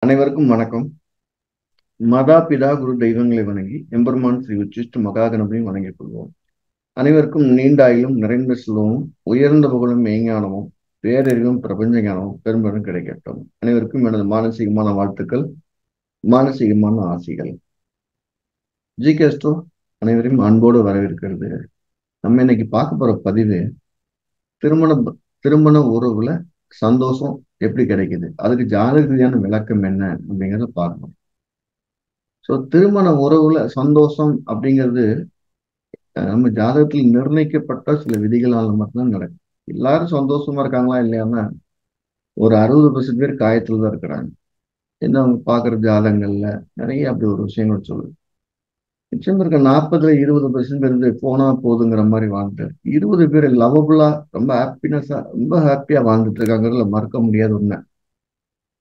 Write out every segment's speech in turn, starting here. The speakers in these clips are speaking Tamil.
அனைவருக்கும் வணக்கம். மாதா பிதா குரு தெய்வங்களை வணங்கி எம்பெருமான் ஸ்ரீ உச்சிஷ்ட மகா கணபதியும் வணங்கிக் கொள்வோம். அனைவருக்கும் நீண்ட ஆயுளும் நிறைந்த செல்வமும் உயர்ந்த புகழும் மெய்ஞானமும் பேரறிவும் பிரபஞ்ச ஞானமும் பெரும்பெரும் கிடைக்கட்டும். அனைவருக்கும் எனது மானசீகமான வாழ்த்துக்கள், மானசீகமான ஆசிகள். ஜிகேஸ்டோ அனைவரையும் அன்போடு வரவேற்கிறது. நம்ம இன்னைக்கு பார்க்க போற பதிவு திருமண திருமண உறவுல சந்தோஷம் எப்படி கிடைக்குது, அதுக்கு ஜாதக ரீதியான விளக்கம் என்ன அப்படிங்கிறத பார்க்கணும். ஸோ திருமண உறவுல சந்தோஷம் அப்படிங்கிறது நம்ம ஜாதகத்தில் நிர்ணயிக்கப்பட்ட சில விதிகளால் மட்டும்தான் நடக்கும். எல்லாரும் சந்தோஷமா இருக்காங்களா இல்லையான்னா ஒரு 60% பேர் காயத்துல தான் இருக்கிறாங்க. என்ன அவங்க பார்க்குற ஜாதகங்கள்ல நிறைய அப்படி ஒரு விஷயங்கள் சொல்லுது. நிச்சயம் இருக்க 40ல 20% பேர் வந்து போனா போதுங்கிற மாதிரி வாழ்ந்துட்டு 20 பேர் லவபுல்லா ரொம்ப ஹாப்பினஸா ரொம்ப ஹாப்பியா வாழ்ந்துட்டு இருக்காங்கிறதுல மறக்க முடியாத உண்மை.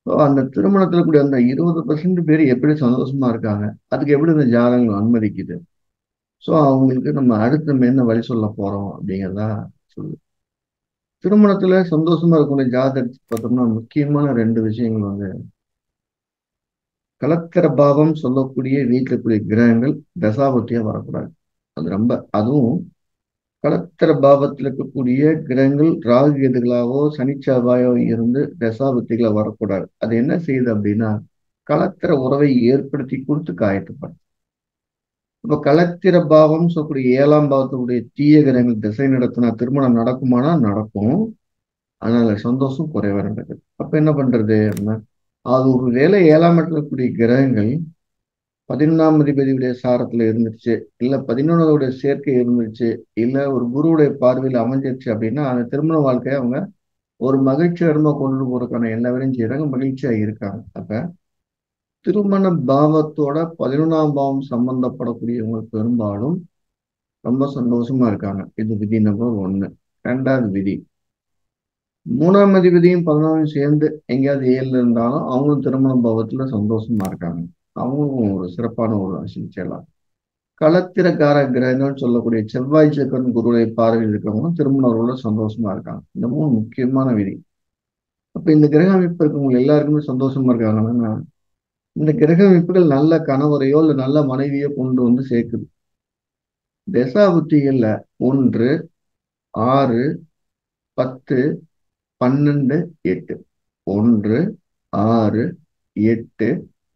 ஸோ அந்த திருமணத்துல கூடிய அந்த 20% பேர் எப்படி சந்தோஷமா இருக்காங்க, அதுக்கு எப்படி இந்த ஜாதகங்கள் அனுமதிக்குது. ஸோ அவங்களுக்கு நம்ம அடுத்து நம்ம என்ன வழி சொல்ல போறோம் அப்படிங்கிறதா சொல்லுது. திருமணத்துல சந்தோஷமா இருக்கக்கூடிய ஜாதகத்தை பார்த்தோம்னா முக்கியமான 2 விஷயங்கள் வந்து கலத்திர பாவம் சொல்லக்கூடிய வீட்டில் இருக்கக்கூடிய கிரகங்கள் தசாபுத்தியா வரக்கூடாது. அது ரொம்ப அதுவும் கலத்திர பாவத்தில் இருக்கக்கூடிய கிரகங்கள் ராகு கேதுகளாவோ சனி செவ்வாயோ இருந்து தசாபுத்திகளை வரக்கூடாது. அது என்ன செய்யுது அப்படின்னா கலத்திர உறவை ஏற்படுத்தி கொடுத்து காயத்துப்படும். இப்ப கலத்திர பாவம் சொல்லக்கூடிய 7ஆம் பாவத்துடைய தீய கிரகங்கள் திசை நடத்தினா திருமணம் நடக்குமானா நடக்கும். அதனால சந்தோஷம் குறைவா நடக்குது. அப்ப என்ன பண்றது அப்படின்னா அது ஒரு வேளை 7ஆம் இடத்துல இருக்கக்கூடிய கிரகங்கள் 11ஆம் அதிபதியுடைய சாரத்துல இருந்துச்சு, இல்ல 11வது சேர்க்கை இருந்துச்சு, இல்ல ஒரு குருவுடைய பார்வையில் அமைஞ்சிருச்சு அப்படின்னா அந்த திருமண வாழ்க்கையை அவங்க ஒரு மகிழ்ச்சிகரமா கொண்டு போறதுக்கான எல்லா வேலையும் செய்யறாங்க, மகிழ்ச்சியா இருக்காங்க. அப்ப திருமண பாவத்தோட 11ஆம் பாவம் சம்பந்தப்படக்கூடியவங்க பெரும்பாலும் ரொம்ப சந்தோஷமா இருக்காங்க. இது விதி நம்பர் 1. 2வது விதி, 3ஆம் அதிபதியும் 11ஆம் சேர்ந்து எங்கேயாவது 7ல இருந்தாலும் அவங்களும் திருமண பாவத்துல சந்தோஷமா இருக்காங்க. அவங்களும் ஒரு சிறப்பான ஒரு சிகிச்சைலாம். களத்திரக்கார கிரகங்கள் சொல்லக்கூடிய செவ்வாய் சக்கரன் குருவை பார்வையில் இருக்கிறவங்களும் திருமண உறவுல சந்தோஷமா இருக்காங்க. இந்த 3 முக்கியமான விதி. அப்ப இந்த கிரக அமைப்பு இருக்கவங்க எல்லாருக்குமே சந்தோஷமா இருக்காங்கன்னா இந்த கிரக அமைப்புகள் நல்ல கணவரையோ இல்ல நல்ல மனைவியோ கொண்டு வந்து சேர்க்குது. தசா புத்திகள்ல 1, 6, 10, 12, 8. 1, 6, 8,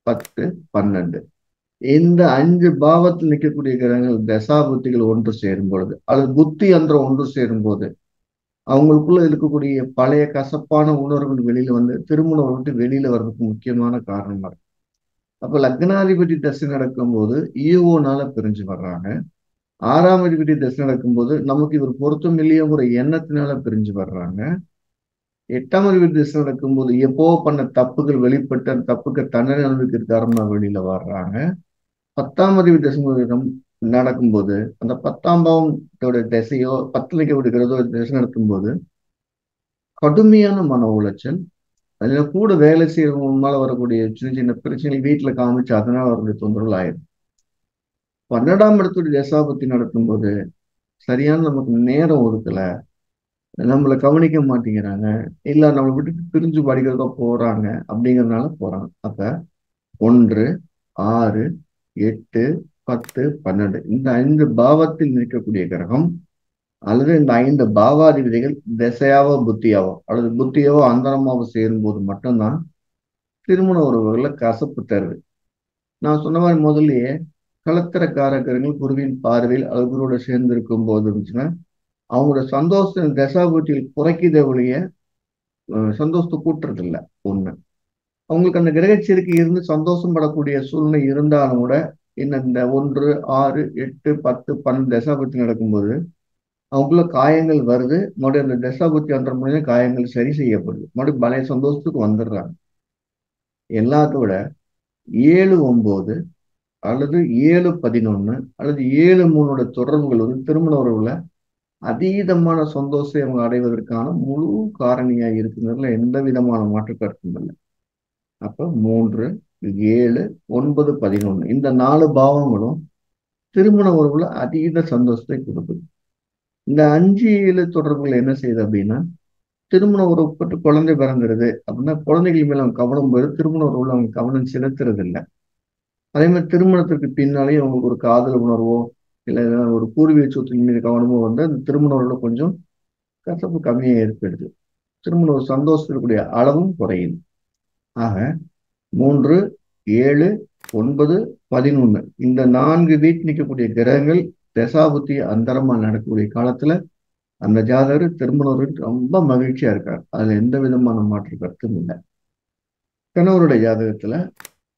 10, 12. இந்த 5 பாவத்தில் நிற்கக்கூடிய கிரகங்கள் தசா புத்திகள் ஒன்று சேரும் பொழுது அல்லது புத்தி அந்தரம் ஒன்று சேரும் போது அவங்களுக்குள்ள இருக்கக்கூடிய பழைய கசப்பான உணர்வுகள் வெளியில வந்து திருமணம் விட்டு வெளியில வர்றதுக்கு முக்கியமான காரணமா இருக்கு. அப்ப லக்னாதிபதி தசை நடக்கும்போது ஈவோனால பிரிஞ்சு வர்றாங்க. 6ஆம் அதிபதி தசை நடக்கும்போது நமக்கு இவர் பொருத்தம் இல்லையோங்கிற எண்ணத்தினால பிரிஞ்சு வர்றாங்க. 8ஆம் அதிபதி தசை நடக்கும்போது எப்போ பண்ண தப்புகள் வெளிப்பட்டு அந்த தப்புக்கு தண்டனை அனுபவிக்கிற காரணமா வெளியில வர்றாங்க. 10ஆம் அதிபதி தசை நடக்கும்போது அந்த 10ஆம் பாவத்தோட திசையோ 10ல நிற்கக்கூடிய கிரகத்தோ திசை நடக்கும்போது கடுமையான மன உளைச்சல், அதுல கூட வேலை செய்யறவங்களால வரக்கூடிய சின்ன சின்ன பிரச்சனைகள் வீட்டுல காமிச்சு அதனால வரக்கூடிய தொந்தரவுகள் ஆயிடும். 12ஆம் இடத்துடைய தசாபத்தி நடக்கும்போது சரியான நமக்கு நேரம் ஒதுக்கல, நம்மளை கவனிக்க மாட்டேங்கிறாங்க, இல்ல நம்மளை விட்டுட்டு பிரிஞ்சு படிக்கிறதோ போறாங்க அப்படிங்கறதுனால போறாங்க. அப்ப 1, 6, 8, 10, 12 இந்த 5 பாவத்தில் நிற்கக்கூடிய கிரகம் அல்லது இந்த 5 பாவாதிபதிகள் திசையாவோ புத்தியாவோ அல்லது புத்தியாவோ அந்தரமாவோ சேரும் போது மட்டும்தான் திருமண உறவுகள்ல கசப்பு தருது. நான் சொன்ன மாதிரி முதல்லயே களத்திரக்காரகர்கள் குருவின் பார்வையில் அல்லது குருவோட சேர்ந்து இருக்கும் போது இருந்துச்சுன்னா அவங்களோட சந்தோஷம் தசாபுத்தியில் குறைக்குதே ஒழிய சந்தோஷத்தை கூட்டுறது இல்லை. ஒண்ணு, அவங்களுக்கு அந்த கிரகச்சேர்க்கை இருந்து சந்தோஷம் படக்கூடிய சூழ்நிலை இருந்தாலும் கூட இன்னும் இந்த 1, 6, 8, 10, 12 தசாபுத்தி நடக்கும்போது அவங்களுக்குள்ள காயங்கள் வருது. மறுபடியும் அந்த தசாபுத்தி அன்ற மூலியம் காயங்கள் சரி செய்யப்படுது, மறுபடியும் பழைய சந்தோஷத்துக்கு வந்துடுறாங்க. எல்லாத்தோட 7, 9 அல்லது 7, 11 அல்லது 7, 3 தொடர்புகள் வந்து திருமண உறவுல அதீதமான சந்தோஷத்தை அவங்க அடைவதற்கான முழு காரணியா இருக்குங்கிறதுல எந்த விதமான மாற்று கருத்தும் இல்லை. அப்ப 3, 7, 9, 11 இந்த 4 பாவங்களும் திருமண உறவுல அதீத சந்தோஷத்தை கொடுக்குது. இந்த 5, 7 தொடர்புகள் என்ன செய்யுது அப்படின்னா திருமண உறவுப்பட்டு குழந்தை பிறந்துருது அப்படின்னா குழந்தைகள் மேல அவங்க கவனம் போயிடும், திருமண உறவுல அவங்க கவனம் செலுத்துறது இல்லை. அதே மாதிரி திருமணத்திற்கு பின்னாலேயே அவங்களுக்கு ஒரு காதல் உணர்வோ இல்லை ஏதாவது ஒரு பூர்வீக சொத்தின் மீது கவனமோ வந்து அந்த திருமண உறவுல கொஞ்சம் கசப்பு கம்மியாக ஏற்படுது. திருமண ஒரு சந்தோஷத்திற்குரிய அளவும் குறையுது. ஆக 3, 7, 9, 11 இந்த 4 வீட்டு நிற்கக்கூடிய கிரகங்கள் தசாபுத்தி அந்தரமா நடக்கக்கூடிய காலத்துல அந்த ஜாதகர் திருமணம் ரொம்ப மகிழ்ச்சியா இருக்கார். அதுல எந்த விதமான மாற்று கருத்தும் இல்லை. கணவருடைய ஜாதகத்துல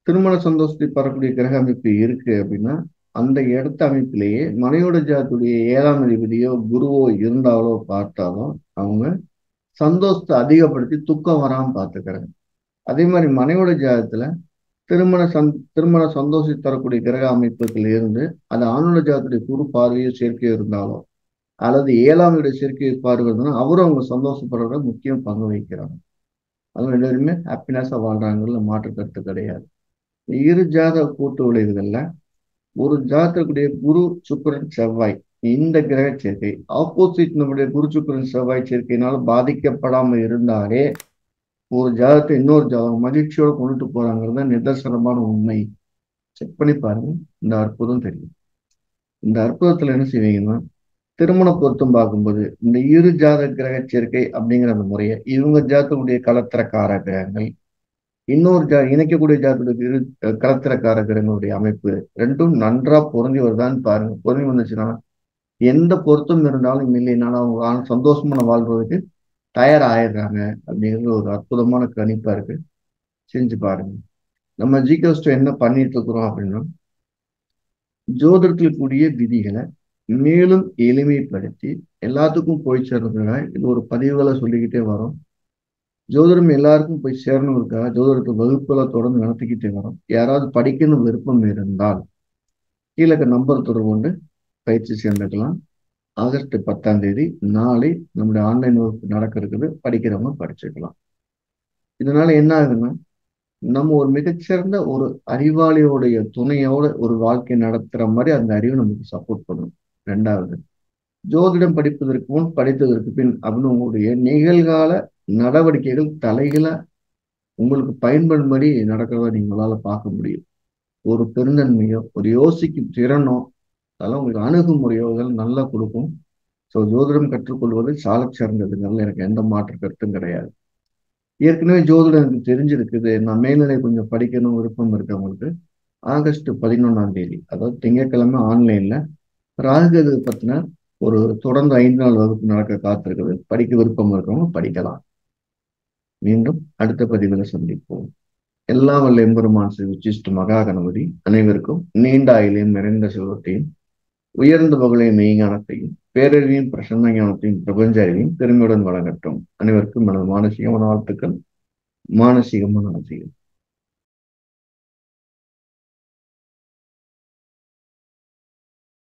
திருமண சந்தோஷத்தை பெறக்கூடிய கிரக அமைப்பு இருக்கு அப்படின்னா அந்த இடத்த அமைப்பிலேயே மனையோட ஜாதத்துடைய 7ஆம் அதிபதியோ குருவோ இருந்தாலோ பார்த்தாலும் அவங்க சந்தோஷத்தை அதிகப்படுத்தி துக்கம் வராம பார்த்துக்கிறாங்க. அதே மாதிரி மனையோட ஜாதகத்துல திருமண சந்தோஷத்தை தரக்கூடிய கிரக அமைப்புகள் இருந்து அது ஆணுட ஜாதத்துடைய குரு பார்வையோ சேர்க்கையோ இருந்தாலோ அல்லது 7ஆம் வீடு சேர்க்கையை பார்வைன்னா அவரும் அவங்க சந்தோஷப்படுறத முக்கியம் பங்கு வகிக்கிறாங்க. அதுவும் எல்லாருமே ஹாப்பினஸா வாழ்றாங்கல்ல, மாற்று கருத்து கிடையாது. இரு ஜாதக கூட்டு விளைவுகள்ல ஒரு ஜாதகத்துடைய குரு சுக்கிரன் செவ்வாய் இந்த கிரக சேர்க்கை ஆப்போசிட் நம்முடைய குரு சுக்கிரன் செவ்வாய் சேர்க்கையினால பாதிக்கப்படாம இருந்தாலே ஒரு ஜாதகத்தை இன்னொரு ஜாதகம் மகிழ்ச்சியோட கொண்டுட்டு போறாங்கிறது தான் நிதர்சனமான உண்மை. செக் பண்ணி பாருங்க, இந்த அற்புதம் தெரியும். இந்த அற்புதத்துல என்ன செய்வீங்கன்னா திருமண பொருத்தம் பார்க்கும்போது இந்த இரு ஜாதக கிரக சேர்க்கை அப்படிங்கிற அந்த முறையை இவங்க ஜாதகத்துடைய கலத்திரக்கார கிரகங்கள் இன்னொரு இணைக்கக்கூடிய ஜாதகத்துடைய இரு கலத்திரக்கார கிரகங்களுடைய அமைப்பு ரெண்டும் நன்றா பொருந்தி வருதான்னு பாருங்க. பொருந்தி வந்துச்சுன்னா எந்த பொருத்தம் இருந்தாலும் இல்லைனாலும் அவங்க சந்தோஷமான வாழ்றதுக்கு தயார் ஆயிடுறாங்க அப்படிங்கிறது ஒரு அற்புதமான கணிப்பா இருக்கு. செஞ்சு பாருங்க. நம்ம ஜிகோஸ்ட் என்ன பண்ணிட்டு இருக்கிறோம் அப்படின்னா ஜோதிடத்தில் கூடிய விதிகளை மேலும் எளிமைப்படுத்தி எல்லாத்துக்கும் போய் சேர்றதுக்காக இது ஒரு பதிவுகளை சொல்லிக்கிட்டே வரோம். ஜோதிடம் எல்லாருக்கும் போய் சேரணுங்கிறதுக்காக ஜோதிடத்தை வகுப்புகளை தொடர்ந்து நடத்திக்கிட்டே வரோம். யாராவது படிக்கணும் விருப்பம் இருந்தால் கீழே நம்பர் தொடர்பு கொண்டு பயிற்சி சேர்ந்துக்கலாம். ஆகஸ்ட் 10ஆம் தேதி நாளை நம்முடைய ஆன்லைன் வகுப்பு நடக்க இருக்குது. படிக்கிறவங்க படிச்சுக்கலாம். இதனால என்ன ஆகுதுன்னா நம்ம ஒரு மிகச்சிறந்த ஒரு அறிவாளியோடைய துணையோட ஒரு வாழ்க்கை நடத்துற மாதிரி அந்த அறிவு நமக்கு சப்போர்ட் பண்ணணும். 2வது ஜோதிடம் படிப்பதற்கு முன் படித்ததற்கு பின் அப்படின்னு உங்களுடைய நிகழ்கால நடவடிக்கைகள் தலைகளை உங்களுக்கு பயன்படும்படி நடக்கிறத நீங்களால பார்க்க முடியும். ஒரு பெருந்தன்மையோ ஒரு யோசிக்கும் திறனோ அதெல்லாம் உங்களுக்கு அணுகுமுறையோ இதெல்லாம் நல்லா கொடுக்கும். ஸோ ஜோதிடம் கற்றுக்கொள்வது சால சிறந்ததுனால எனக்கு எந்த மாற்று கருத்தும் கிடையாது. ஏற்கனவே ஜோதிடம் எனக்கு தெரிஞ்சிருக்குது, நான் மேல்நிலை கொஞ்சம் படிக்கணும் விருப்பம் இருக்கவங்களுக்கு ஆகஸ்ட் 11ஆம் தேதி அதாவது திங்கட்கிழமை ஆன்லைன்ல ராகுகேது பத்தின ஒரு தொடர்ந்து 5 நாள் வகுப்பு நடக்க காத்திருக்குது. படிக்க விருப்பம் இருக்கவங்க படிக்கலாம். மீண்டும் அடுத்த பதிவில் சந்திப்போம். எல்லாம் வல்ல எம்பெருமான் ஸ்ரீ உச்சிஷ்ட மகா கணபதி அனைவருக்கும் நீண்ட ஆயுளையும் நிறைந்த செல்வத்தையும் உயர்ந்த புகழையும் மெய்ஞானத்தையும் பேரறிவையும் பிரசன்ன ஞானத்தையும் பிரபஞ்ச அறிவையும் பெருமையுடன் வழங்கட்டும். அனைவருக்கும் எனது மானசீகமான வாழ்த்துக்கள். மானசீகமான ஆசைகள்.